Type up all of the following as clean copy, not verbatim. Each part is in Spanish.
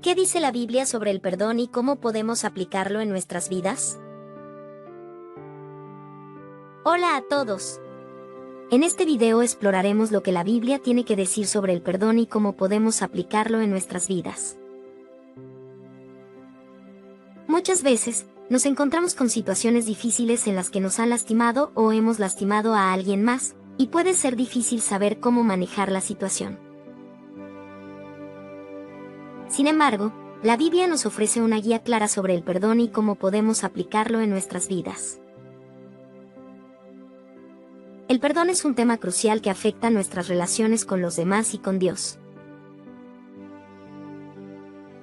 ¿Qué dice la Biblia sobre el perdón y cómo podemos aplicarlo en nuestras vidas? Hola a todos. En este video exploraremos lo que la Biblia tiene que decir sobre el perdón y cómo podemos aplicarlo en nuestras vidas. Muchas veces, nos encontramos con situaciones difíciles en las que nos han lastimado o hemos lastimado a alguien más, y puede ser difícil saber cómo manejar la situación. Sin embargo, la Biblia nos ofrece una guía clara sobre el perdón y cómo podemos aplicarlo en nuestras vidas. El perdón es un tema crucial que afecta nuestras relaciones con los demás y con Dios.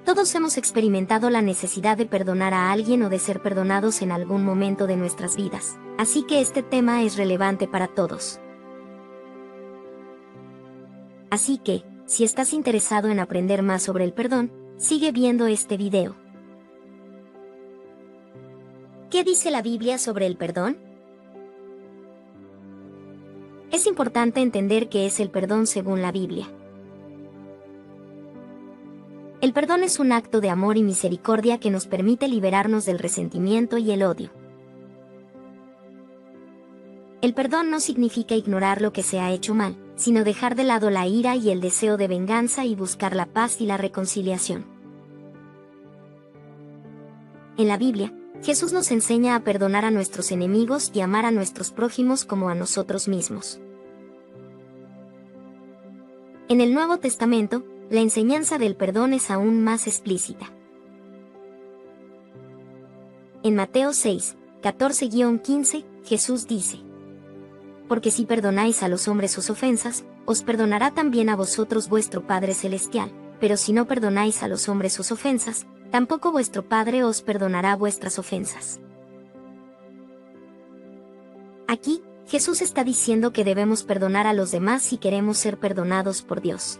Todos hemos experimentado la necesidad de perdonar a alguien o de ser perdonados en algún momento de nuestras vidas, así que este tema es relevante para todos. Así que, si estás interesado en aprender más sobre el perdón, sigue viendo este video. ¿Qué dice la Biblia sobre el perdón? Es importante entender qué es el perdón según la Biblia. El perdón es un acto de amor y misericordia que nos permite liberarnos del resentimiento y el odio. El perdón no significa ignorar lo que se ha hecho mal, sino dejar de lado la ira y el deseo de venganza y buscar la paz y la reconciliación. En la Biblia, Jesús nos enseña a perdonar a nuestros enemigos y amar a nuestros prójimos como a nosotros mismos. En el Nuevo Testamento, la enseñanza del perdón es aún más explícita. En Mateo 6, 14-15, Jesús dice: porque si perdonáis a los hombres sus ofensas, os perdonará también a vosotros vuestro Padre Celestial, pero si no perdonáis a los hombres sus ofensas, tampoco vuestro Padre os perdonará vuestras ofensas. Aquí, Jesús está diciendo que debemos perdonar a los demás si queremos ser perdonados por Dios.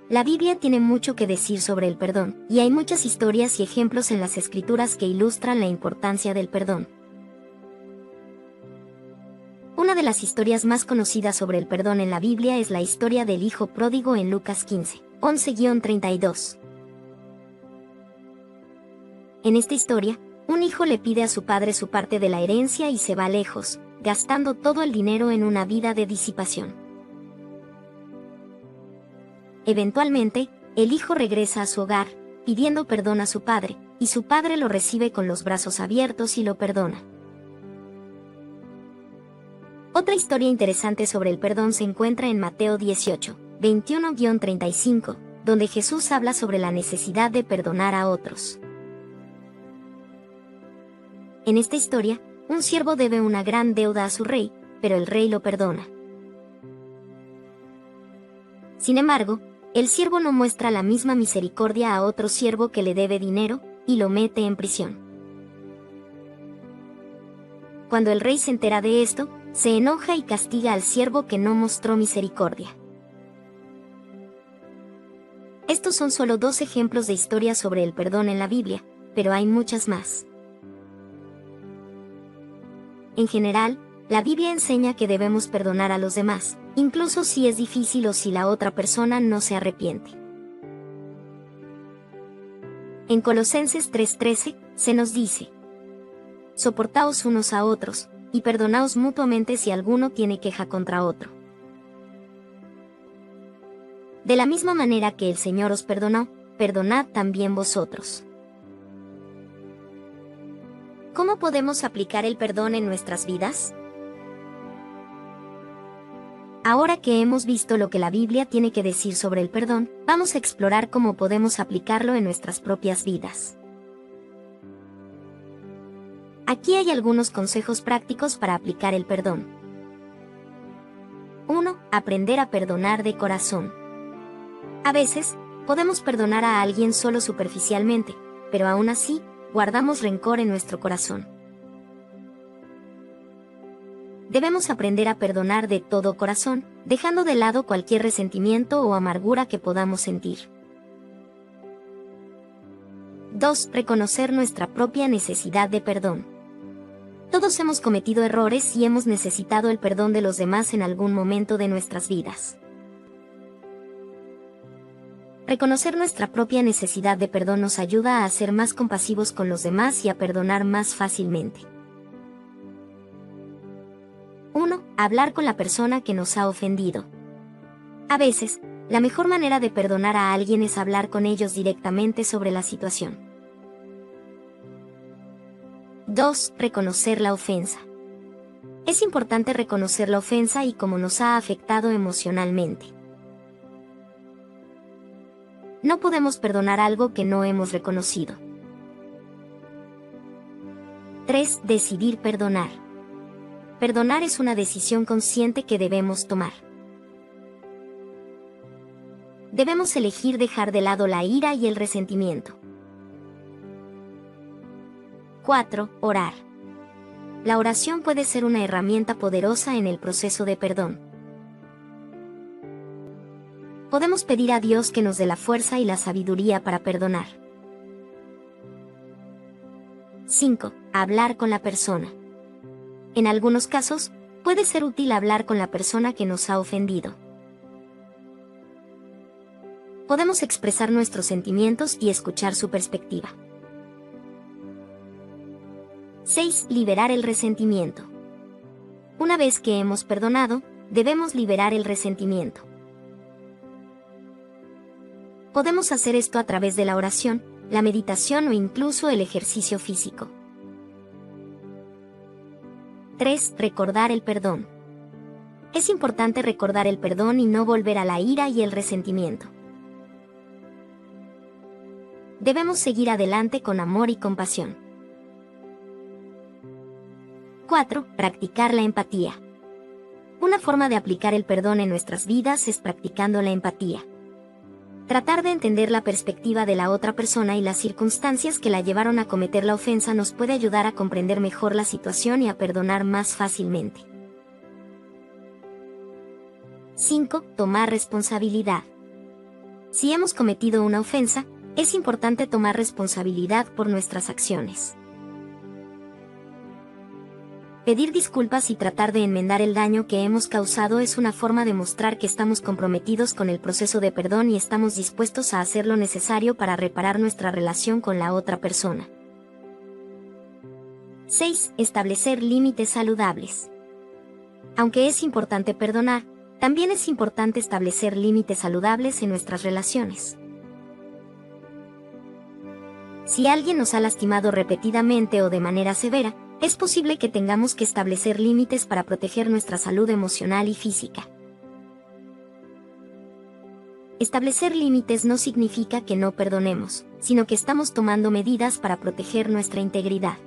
La Biblia tiene mucho que decir sobre el perdón, y hay muchas historias y ejemplos en las Escrituras que ilustran la importancia del perdón. Una de las historias más conocidas sobre el perdón en la Biblia es la historia del hijo pródigo en Lucas 15, 11-32. En esta historia, un hijo le pide a su padre su parte de la herencia y se va lejos, gastando todo el dinero en una vida de disipación. Eventualmente, el hijo regresa a su hogar, pidiendo perdón a su padre, y su padre lo recibe con los brazos abiertos y lo perdona. Otra historia interesante sobre el perdón se encuentra en Mateo 18, 21-35, donde Jesús habla sobre la necesidad de perdonar a otros. En esta historia, un siervo debe una gran deuda a su rey, pero el rey lo perdona. Sin embargo, el siervo no muestra la misma misericordia a otro siervo que le debe dinero, y lo mete en prisión. Cuando el rey se entera de esto, se enoja y castiga al siervo que no mostró misericordia. Estos son solo 2 ejemplos de historias sobre el perdón en la Biblia, pero hay muchas más. En general, la Biblia enseña que debemos perdonar a los demás, incluso si es difícil o si la otra persona no se arrepiente. En Colosenses 3:13, se nos dice: soportaos unos a otros, y perdonaos mutuamente si alguno tiene queja contra otro. De la misma manera que el Señor os perdonó, perdonad también vosotros. ¿Cómo podemos aplicar el perdón en nuestras vidas? Ahora que hemos visto lo que la Biblia tiene que decir sobre el perdón, vamos a explorar cómo podemos aplicarlo en nuestras propias vidas. Aquí hay algunos consejos prácticos para aplicar el perdón. 1. Aprender a perdonar de corazón. A veces, podemos perdonar a alguien solo superficialmente, pero aún así, guardamos rencor en nuestro corazón. Debemos aprender a perdonar de todo corazón, dejando de lado cualquier resentimiento o amargura que podamos sentir. 2. Reconocer nuestra propia necesidad de perdón. Todos hemos cometido errores y hemos necesitado el perdón de los demás en algún momento de nuestras vidas. Reconocer nuestra propia necesidad de perdón nos ayuda a ser más compasivos con los demás y a perdonar más fácilmente. 1. Hablar con la persona que nos ha ofendido. A veces, la mejor manera de perdonar a alguien es hablar con ellos directamente sobre la situación. 2. Reconocer la ofensa. Es importante reconocer la ofensa y cómo nos ha afectado emocionalmente. No podemos perdonar algo que no hemos reconocido. 3. Decidir perdonar. Perdonar es una decisión consciente que debemos tomar. Debemos elegir dejar de lado la ira y el resentimiento. 4. Orar. La oración puede ser una herramienta poderosa en el proceso de perdón. Podemos pedir a Dios que nos dé la fuerza y la sabiduría para perdonar. 5. Hablar con la persona. En algunos casos, puede ser útil hablar con la persona que nos ha ofendido. Podemos expresar nuestros sentimientos y escuchar su perspectiva. 6. Liberar el resentimiento. Una vez que hemos perdonado, debemos liberar el resentimiento. Podemos hacer esto a través de la oración, la meditación o incluso el ejercicio físico. 3. Recordar el perdón. Es importante recordar el perdón y no volver a la ira y el resentimiento. Debemos seguir adelante con amor y compasión. 4. Practicar la empatía. Una forma de aplicar el perdón en nuestras vidas es practicando la empatía. Tratar de entender la perspectiva de la otra persona y las circunstancias que la llevaron a cometer la ofensa nos puede ayudar a comprender mejor la situación y a perdonar más fácilmente. 5. Tomar responsabilidad. Si hemos cometido una ofensa, es importante tomar responsabilidad por nuestras acciones. Pedir disculpas y tratar de enmendar el daño que hemos causado es una forma de mostrar que estamos comprometidos con el proceso de perdón y estamos dispuestos a hacer lo necesario para reparar nuestra relación con la otra persona. 6. Establecer límites saludables. Aunque es importante perdonar, también es importante establecer límites saludables en nuestras relaciones. Si alguien nos ha lastimado repetidamente o de manera severa, es posible que tengamos que establecer límites para proteger nuestra salud emocional y física. Establecer límites no significa que no perdonemos, sino que estamos tomando medidas para proteger nuestra integridad.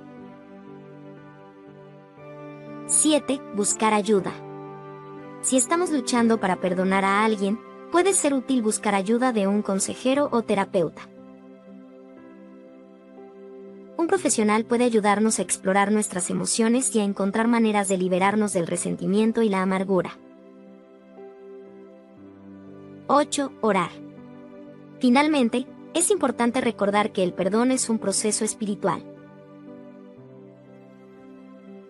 7. Buscar ayuda. Si estamos luchando para perdonar a alguien, puede ser útil buscar ayuda de un consejero o terapeuta. Un profesional puede ayudarnos a explorar nuestras emociones y a encontrar maneras de liberarnos del resentimiento y la amargura. 8. Orar. Finalmente, es importante recordar que el perdón es un proceso espiritual.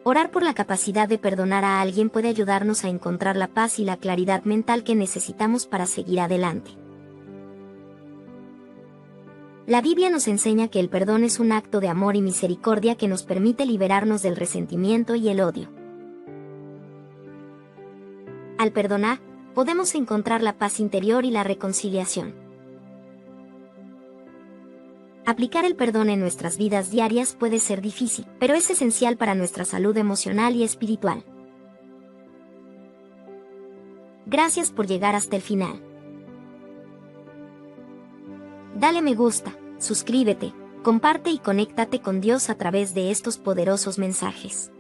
Orar por la capacidad de perdonar a alguien puede ayudarnos a encontrar la paz y la claridad mental que necesitamos para seguir adelante. La Biblia nos enseña que el perdón es un acto de amor y misericordia que nos permite liberarnos del resentimiento y el odio. Al perdonar, podemos encontrar la paz interior y la reconciliación. Aplicar el perdón en nuestras vidas diarias puede ser difícil, pero es esencial para nuestra salud emocional y espiritual. Gracias por llegar hasta el final. Dale me gusta, suscríbete, comparte y conéctate con Dios a través de estos poderosos mensajes.